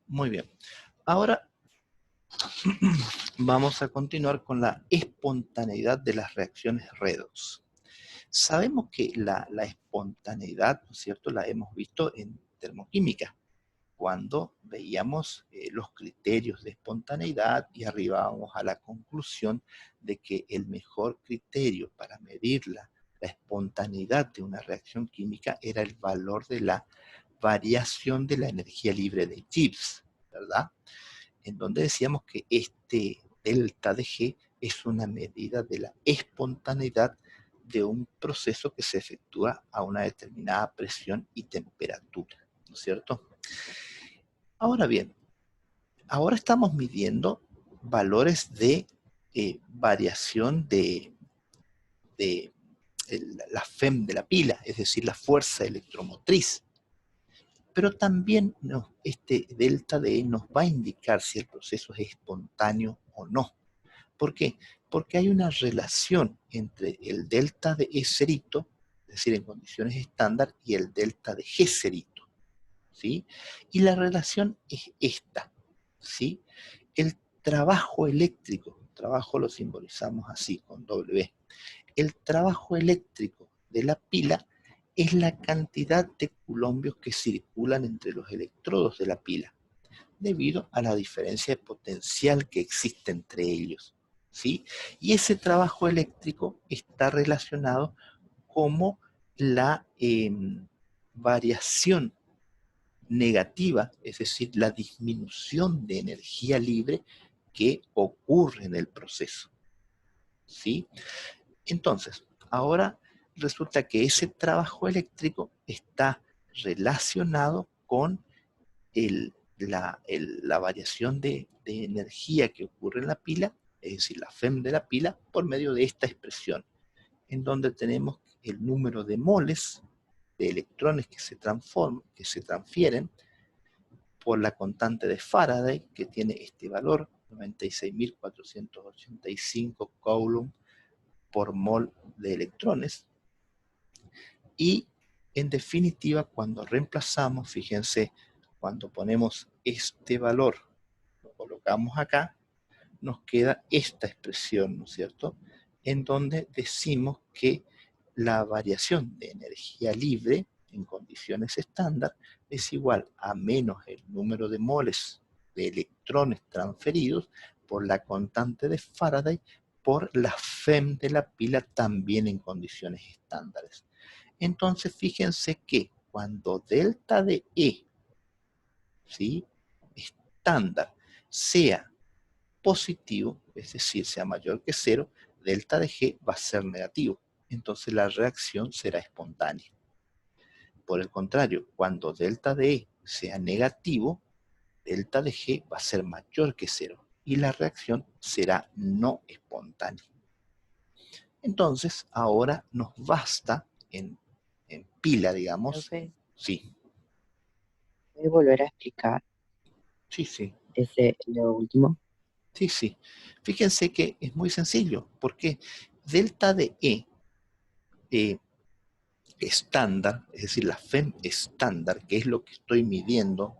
Muy bien. Ahora vamos a continuar con la espontaneidad de las reacciones redox. Sabemos que la espontaneidad, ¿no es cierto?, la hemos visto en termoquímica, cuando veíamos los criterios de espontaneidad y arribábamos a la conclusión de que el mejor criterio para medir la espontaneidad de una reacción química era el valor de la variación de la energía libre de Gibbs, ¿verdad? En donde decíamos que este delta de G es una medida de la espontaneidad de un proceso que se efectúa a una determinada presión y temperatura, ¿no es cierto? Ahora bien, ahora estamos midiendo valores de variación de la FEM de la pila, es decir, la fuerza electromotriz. Pero también este delta de E nos va a indicar si el proceso es espontáneo o no. ¿Por qué? Porque hay una relación entre el delta de E cerito, es decir, en condiciones estándar, y el delta de G cerito, ¿sí? Y la relación es esta, ¿sí? El trabajo eléctrico, trabajo lo simbolizamos así, con W. El trabajo eléctrico de la pila es la cantidad de coulombios que circulan entre los electrodos de la pila, debido a la diferencia de potencial que existe entre ellos, ¿sí? Y ese trabajo eléctrico está relacionado como la variación negativa, es decir, la disminución de energía libre que ocurre en el proceso, ¿sí? Entonces, ahora resulta que ese trabajo eléctrico está relacionado con la variación de energía que ocurre en la pila, es decir, la FEM de la pila, por medio de esta expresión, en donde tenemos el número de moles de electrones que se transfieren por la constante de Faraday, que tiene este valor, 96.485 coulomb por mol de electrones. Y en definitiva, cuando reemplazamos, fíjense, cuando ponemos este valor, lo colocamos acá, nos queda esta expresión, ¿no es cierto?, en donde decimos que la variación de energía libre en condiciones estándar es igual a menos el número de moles de electrones transferidos por la constante de Faraday por la FEM de la pila también en condiciones estándares. Entonces fíjense que cuando delta de E, ¿sí?, estándar, sea positivo, es decir, sea mayor que cero, delta de G va a ser negativo. Entonces la reacción será espontánea. Por el contrario, cuando delta de E sea negativo, delta de G va a ser mayor que cero y la reacción será no espontánea. Entonces, ahora nos basta en pila, digamos. Profe, Sí, ¿puede volver a explicar sí, lo último? sí. Fíjense que es muy sencillo, porque delta de E estándar, es decir, la FEM estándar, que es lo que estoy midiendo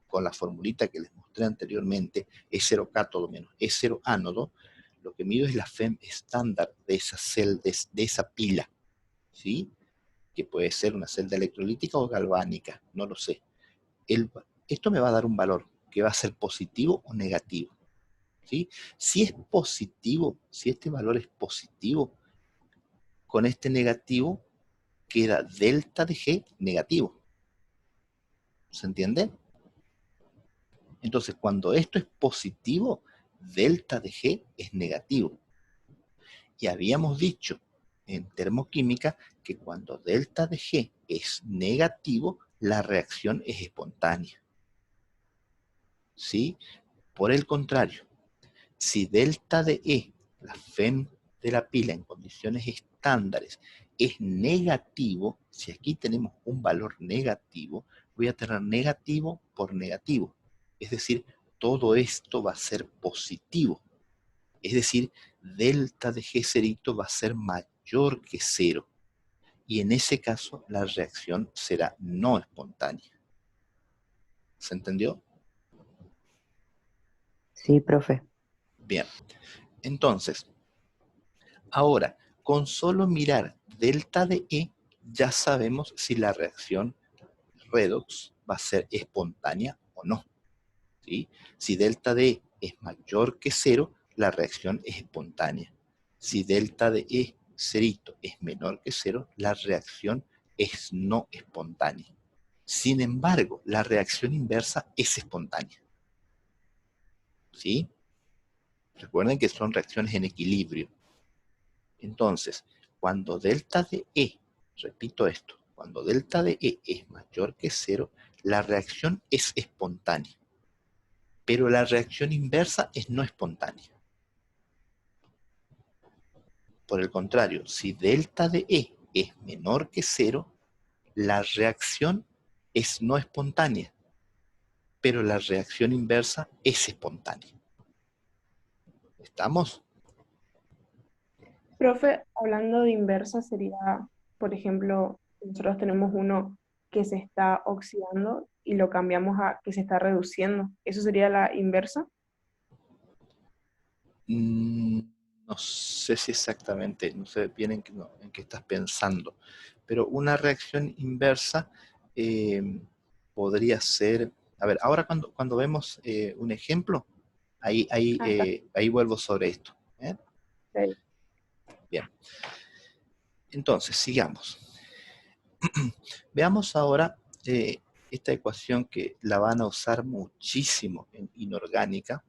con la formulita que les mostré anteriormente, E0 cátodo menos E0 ánodo, lo que mido es la FEM estándar de esa celda, de esa pila, ¿sí? Que puede ser una celda electrolítica o galvánica, no lo sé. Esto me va a dar un valor que va a ser positivo o negativo, ¿sí? Si es positivo, si este valor es positivo, con este negativo queda delta de G negativo. ¿Se entiende? Entonces, cuando esto es positivo, delta de G es negativo. Y habíamos dicho en termoquímica que cuando delta de G es negativo, la reacción es espontánea, ¿sí? Por el contrario, si delta de E, la FEM de la pila en condiciones estándares, es negativo, si aquí tenemos un valor negativo, voy a tener negativo por negativo. Es decir, todo esto va a ser positivo. Es decir, delta de G cerito va a ser mayor que cero. Y en ese caso, la reacción será no espontánea. ¿Se entendió? Sí, profe. Bien, entonces, ahora, con solo mirar delta de E, ya sabemos si la reacción redox va a ser espontánea o no. ¿Sí? Si delta de E es mayor que cero, la reacción es espontánea. Si delta de E cerito es menor que cero, la reacción es no espontánea. Sin embargo, la reacción inversa es espontánea. ¿Sí? Recuerden que son reacciones en equilibrio. Entonces, cuando delta de E, repito esto, cuando delta de E es mayor que cero, la reacción es espontánea. Pero la reacción inversa es no espontánea. Por el contrario, si delta de E es menor que cero, la reacción es no espontánea, pero la reacción inversa es espontánea. ¿Estamos? Profe, hablando de inversa sería, por ejemplo, nosotros tenemos uno que se está oxidando y lo cambiamos a que se está reduciendo. ¿Eso sería la inversa? Mm, no sé si exactamente, no sé bien en qué estás pensando, pero una reacción inversa eh, podría ser, a ver, ahora cuando vemos un ejemplo, Ah, está. ahí vuelvo sobre esto. ¿Eh? Ok. Bien, entonces, sigamos. Veamos ahora esta ecuación que la van a usar muchísimo en inorgánica,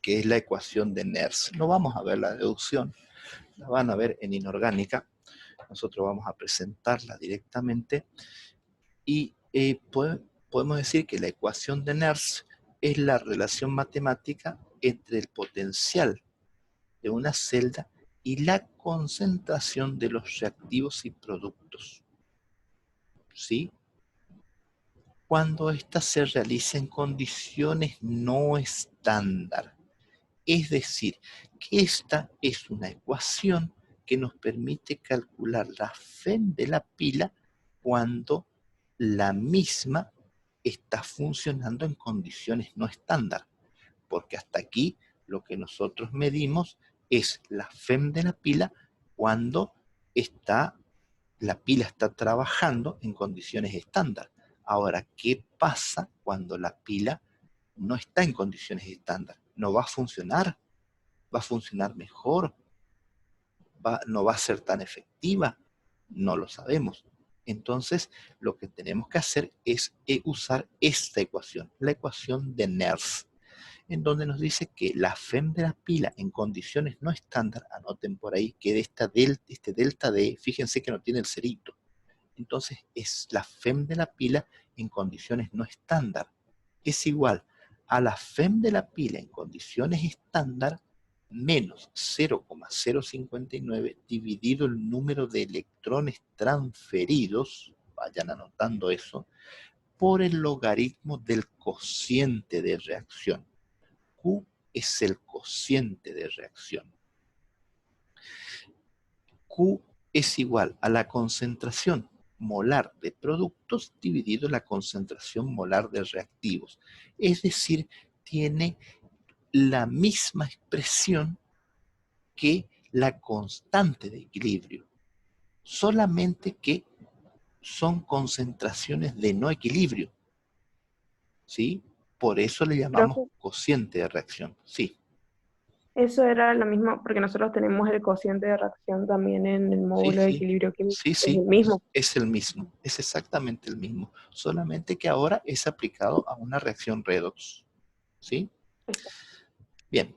que es la ecuación de Nernst. No vamos a ver la deducción, la van a ver en inorgánica. Nosotros vamos a presentarla directamente y podemos decir que la ecuación de Nernst es la relación matemática entre el potencial de una celda y la concentración de los reactivos y productos. ¿Sí? Cuando ésta se realiza en condiciones no estándar. Es decir, que esta es una ecuación que nos permite calcular la FEM de la pila cuando la misma está funcionando en condiciones no estándar. Porque hasta aquí lo que nosotros medimos es la FEM de la pila cuando está la pila está trabajando en condiciones estándar. Ahora, ¿qué pasa cuando la pila no está en condiciones estándar? No va a funcionar, va a funcionar mejor, no va a ser tan efectiva, no lo sabemos. Entonces, lo que tenemos que hacer es usar esta ecuación, la ecuación de Nernst, en donde nos dice que la FEM de la pila en condiciones no estándar, anoten por ahí que de este delta D, fíjense que no tiene el cerito, entonces es la FEM de la pila en condiciones no estándar. Es igual a la FEM de la pila en condiciones estándar menos 0,059 dividido el número de electrones transferidos, vayan anotando eso, por el logaritmo del cociente de reacción. Q es el cociente de reacción. Q es igual a la concentración molar de productos dividido la concentración molar de reactivos. Es decir, tiene la misma expresión que la constante de equilibrio, solamente que son concentraciones de no equilibrio, ¿sí? Por eso le llamamos Profe, cociente de reacción, sí. eso era lo mismo, porque nosotros tenemos el cociente de reacción también en el Sí, módulo de sí, equilibrio químico, sí, es sí, el mismo. es el mismo, es exactamente el mismo, solamente que ahora es aplicado a una reacción redox, ¿sí? Bien,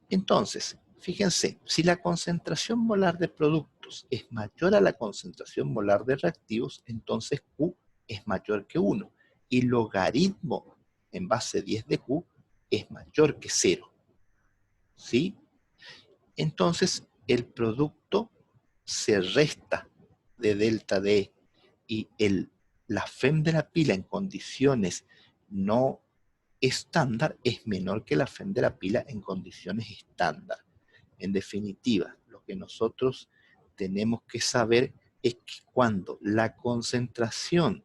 entonces, fíjense, si la concentración molar de productos es mayor a la concentración molar de reactivos, entonces Q es mayor que 1 y logaritmo en base 10 de Q es mayor que 0, ¿sí? Entonces, el producto se resta de delta D y la FEM de la pila en condiciones no estándar es menor que la FEM de la pila en condiciones estándar. En definitiva, lo que nosotros tenemos que saber es que cuando la concentración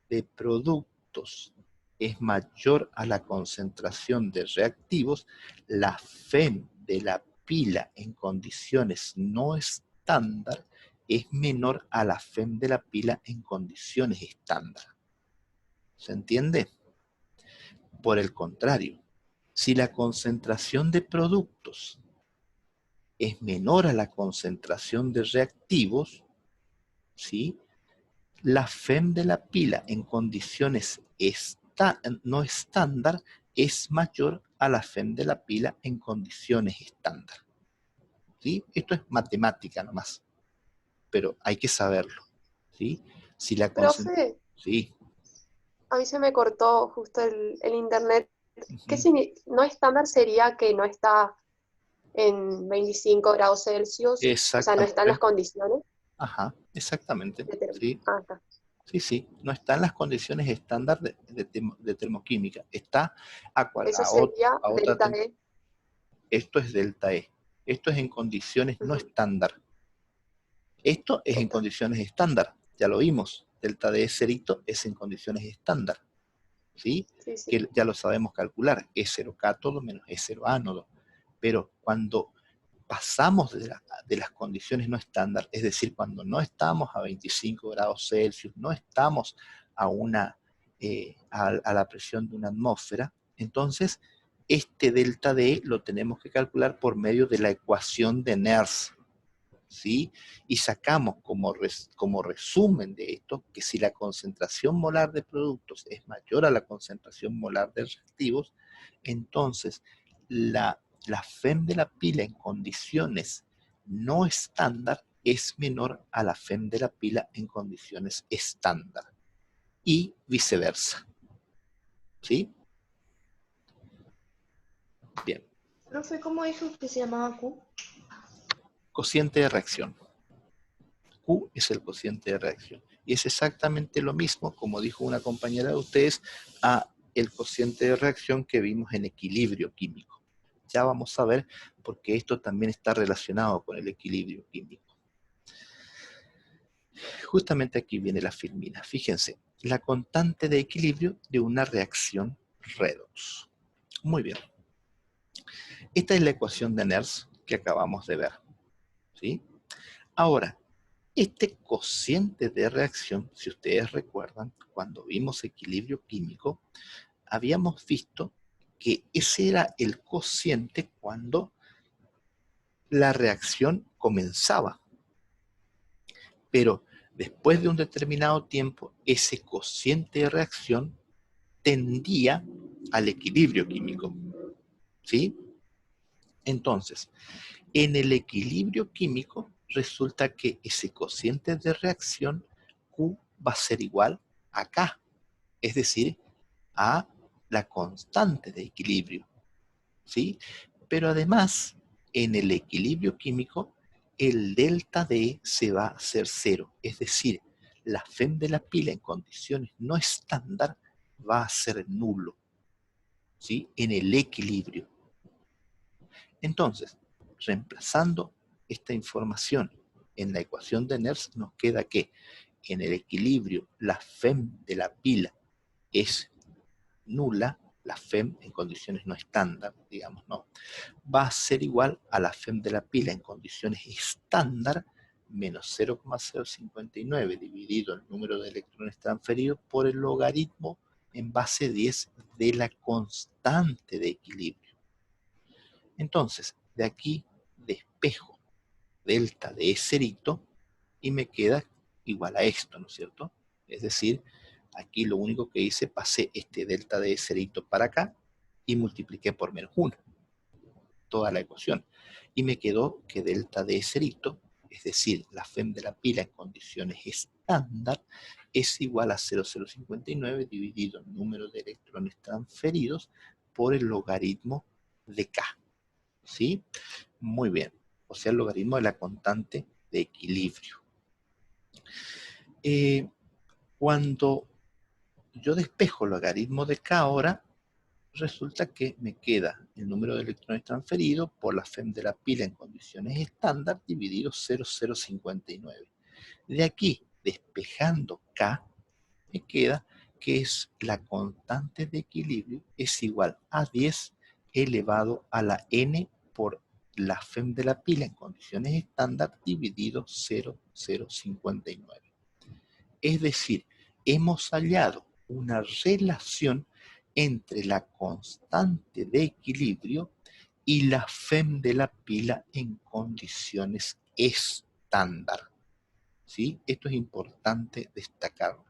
de productos es mayor a la concentración de reactivos, la FEM de la pila en condiciones no estándar es menor a la FEM de la pila en condiciones estándar. ¿Se entiende? Por el contrario, si la concentración de productos es menor a la concentración de reactivos, ¿sí? La FEM de la pila en condiciones no estándar es mayor a la FEM de la pila en condiciones estándar. ¿Sí? Esto es matemática nomás, pero hay que saberlo. ¿Sí? Si la Profe, sí. a mí se me cortó justo el internet. ¿Qué no estándar sería que no está en 25 grados Celsius? O sea, no está en las condiciones. Ajá, exactamente. Sí. Está. Sí, no está en las condiciones estándar de termoquímica. Está Eso sería delta E. Esto es delta E. Esto es en condiciones no estándar. Esto es en condiciones estándar. Ya lo vimos. Delta D cerito es en condiciones estándar. ¿Sí? Que ya lo sabemos calcular. E0 cátodo menos E0 ánodo. Pero cuando pasamos de las condiciones no estándar, es decir, cuando no estamos a 25 grados Celsius, no estamos a la presión de una atmósfera, entonces este delta D lo tenemos que calcular por medio de la ecuación de Nernst, ¿sí? Y sacamos como resumen de esto que si la concentración molar de productos es mayor a la concentración molar de reactivos, entonces la FEM de la pila en condiciones no estándar es menor a la FEM de la pila en condiciones estándar y viceversa. ¿Sí? Bien. Profe, ¿cómo dijo que se llamaba Q? Cociente de reacción. Q es el cociente de reacción. Y es exactamente lo mismo, como dijo una compañera de ustedes, a el cociente de reacción que vimos en equilibrio químico. Ya vamos a ver porque esto también está relacionado con el equilibrio químico. Justamente aquí viene la filmina. Fíjense, la constante de equilibrio de una reacción redox. Muy bien. Esta es la ecuación de Nernst que acabamos de ver. ¿Sí? Ahora, este cociente de reacción, si ustedes recuerdan, cuando vimos equilibrio químico, habíamos visto que ese era el cociente cuando la reacción comenzaba. Pero después de un determinado tiempo, ese cociente de reacción tendía al equilibrio químico. ¿Sí? Entonces, en el equilibrio químico, resulta que ese cociente de reacción Q va a ser igual a K, es decir, a la constante de equilibrio. ¿Sí? Pero además, en el equilibrio químico, el delta D se va a hacer cero, es decir, la FEM de la pila en condiciones no estándar va a ser nulo, ¿sí? En el equilibrio. Entonces, reemplazando esta información en la ecuación de Nernst, nos queda que en el equilibrio la FEM de la pila es nula, la FEM en condiciones no estándar, digamos, ¿no? Va a ser igual a la FEM de la pila en condiciones estándar menos 0,059 dividido el número de electrones transferidos por el logaritmo en base 10 de la constante de equilibrio. Entonces, de aquí despejo delta de E cerito y me queda igual a esto, ¿no es cierto? Es decir, aquí lo único que hice, pasé este delta de E cerito para acá y multipliqué por menos 1 toda la ecuación. Y me quedó que delta de E cerito, es decir, la FEM de la pila en condiciones estándar, es igual a 0,059 dividido el número de electrones transferidos por el logaritmo de K. ¿Sí? Muy bien. O sea, el logaritmo de la constante de equilibrio. Cuando yo despejo el logaritmo de K ahora, resulta que me queda el número de electrones transferidos por la FEM de la pila en condiciones estándar dividido 0,059. De aquí, despejando K, me queda que es la constante de equilibrio, es igual a 10 elevado a la n por la FEM de la pila en condiciones estándar dividido 0,059. Es decir, hemos hallado una relación entre la constante de equilibrio y la FEM de la pila en condiciones estándar. ¿Sí? Esto es importante destacarlo.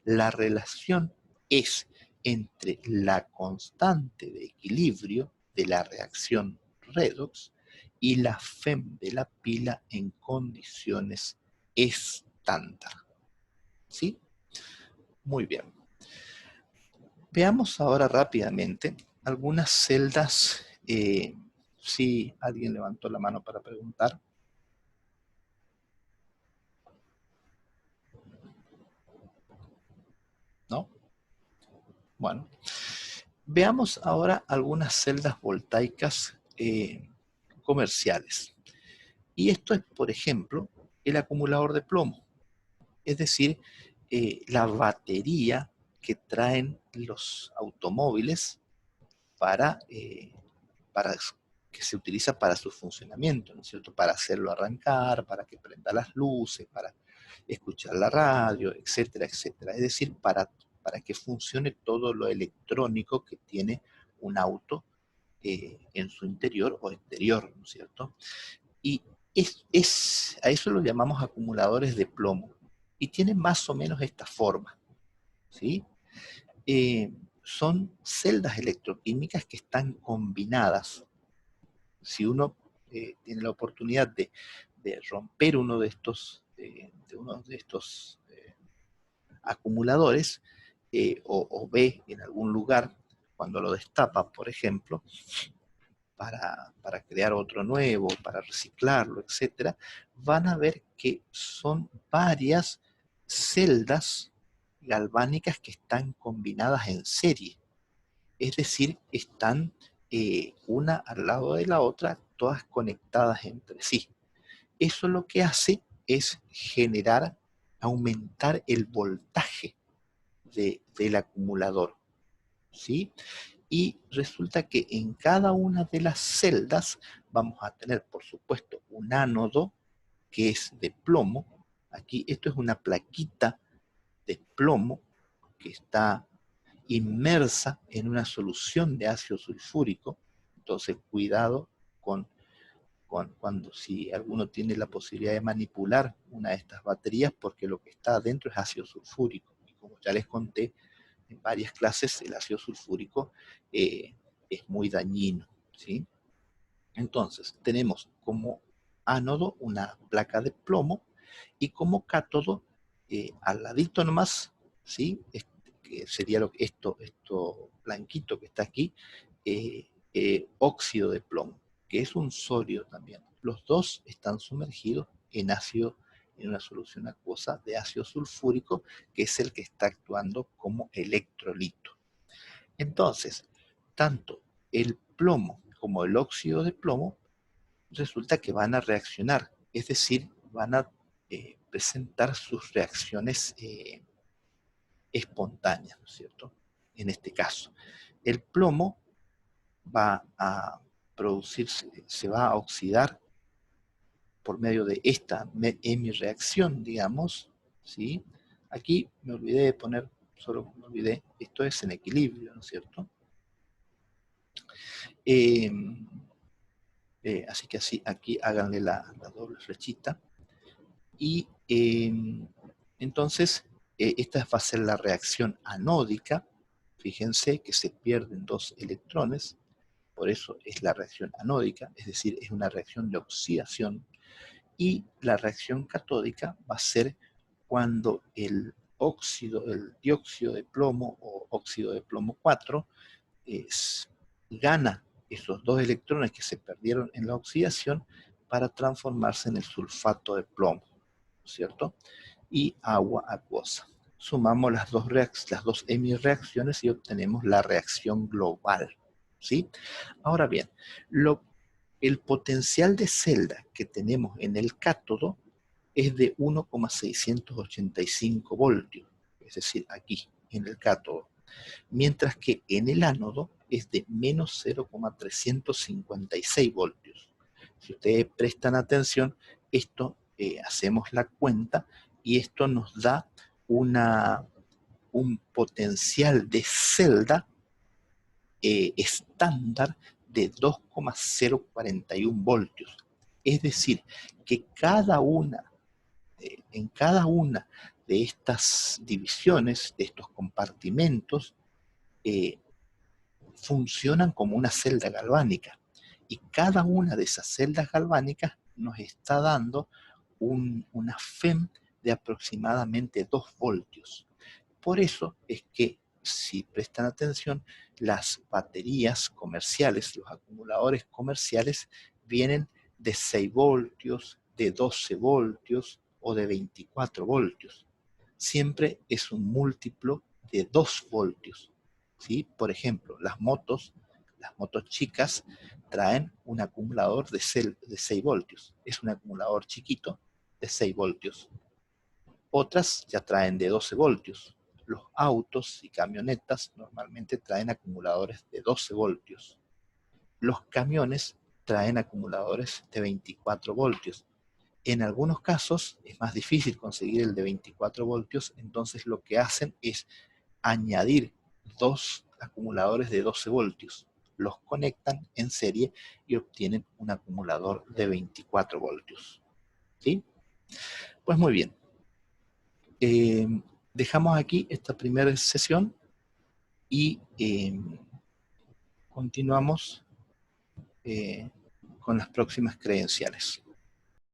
La relación es entre la constante de equilibrio de la reacción redox y la FEM de la pila en condiciones estándar. ¿Sí? Muy bien. Veamos ahora rápidamente algunas celdas. Si alguien levantó la mano para preguntar. ¿No? Bueno. Veamos ahora algunas celdas voltaicas comerciales. Y esto es, por ejemplo, el acumulador de plomo. Es decir, la batería que traen los automóviles para que se utiliza para su funcionamiento, ¿no es cierto? Para hacerlo arrancar, para que prenda las luces, para escuchar la radio, etcétera, etcétera. Es decir, para que funcione todo lo electrónico que tiene un auto en su interior o exterior, ¿no es cierto? Y a eso lo llamamos acumuladores de plomo. Y tienen más o menos esta forma, ¿sí? Son celdas electroquímicas que están combinadas. Si uno tiene la oportunidad de romper uno de estos, acumuladores o ve en algún lugar cuando lo destapa, por ejemplo, para crear otro nuevo, para reciclarlo, etc., van a ver que son varias celdas galvánicas que están combinadas en serie. Es decir, están una al lado de la otra, todas conectadas entre sí. Eso lo que hace es aumentar el voltaje del acumulador, ¿sí? Y resulta que en cada una de las celdas vamos a tener, por supuesto, un ánodo que es de plomo. Aquí esto es una plaquita de plomo que está inmersa en una solución de ácido sulfúrico. Entonces, cuidado cuando si alguno tiene la posibilidad de manipular una de estas baterías, porque lo que está adentro es ácido sulfúrico. Y como ya les conté en varias clases, el ácido sulfúrico es muy dañino, ¿sí? Entonces, tenemos como ánodo una placa de plomo y como cátodo, al ladito nomás, ¿sí? Que sería esto blanquito que está aquí, óxido de plomo, que es un sodio también. Los dos están sumergidos en una solución acuosa de ácido sulfúrico, que es el que está actuando como electrolito. Entonces, tanto el plomo como el óxido de plomo resulta que van a reaccionar, es decir, van a presentar sus reacciones espontáneas, ¿no es cierto? En este caso, el plomo va a producirse, se va a oxidar por medio de esta hemireacción, digamos, ¿sí? Aquí me olvidé de poner, esto es en equilibrio, ¿no es cierto? Así que aquí háganle la doble flechita. Y entonces, esta va a ser la reacción anódica. Fíjense que se pierden 2 electrones, por eso es la reacción anódica, es decir, es una reacción de oxidación. Y la reacción catódica va a ser cuando el dióxido de plomo o óxido de plomo 4 gana esos 2 electrones que se perdieron en la oxidación para transformarse en el sulfato de plomo, ¿cierto? Y agua acuosa. Sumamos las dos hemireacciones y obtenemos la reacción global, ¿sí? Ahora bien, el potencial de celda que tenemos en el cátodo es de 1,685 voltios, es decir, aquí, en el cátodo, mientras que en el ánodo es de menos 0,356 voltios. Si ustedes prestan atención, esto hacemos la cuenta y esto nos da un potencial de celda estándar de 2,041 voltios. Es decir, que en cada una de estas divisiones, de estos compartimentos, funcionan como una celda galvánica. Y cada una de esas celdas galvánicas nos está dando una FEM de aproximadamente 2 voltios. Por eso es que, si prestan atención, las baterías comerciales, los acumuladores comerciales, vienen de 6 voltios, de 12 voltios o de 24 voltios. Siempre es un múltiplo de 2 voltios. ¿Sí? Por ejemplo, las motos chicas traen un acumulador de 6 voltios. Es un acumulador chiquito de 6 voltios. Otras ya traen de 12 voltios. Los autos y camionetas normalmente traen acumuladores de 12 voltios. Los camiones traen acumuladores de 24 voltios. En algunos casos es más difícil conseguir el de 24 voltios, entonces lo que hacen es añadir 2 acumuladores de 12 voltios. Los conectan en serie y obtienen un acumulador de 24 voltios. ¿Sí? Pues muy bien. Dejamos aquí esta primera sesión y continuamos con las próximas credenciales.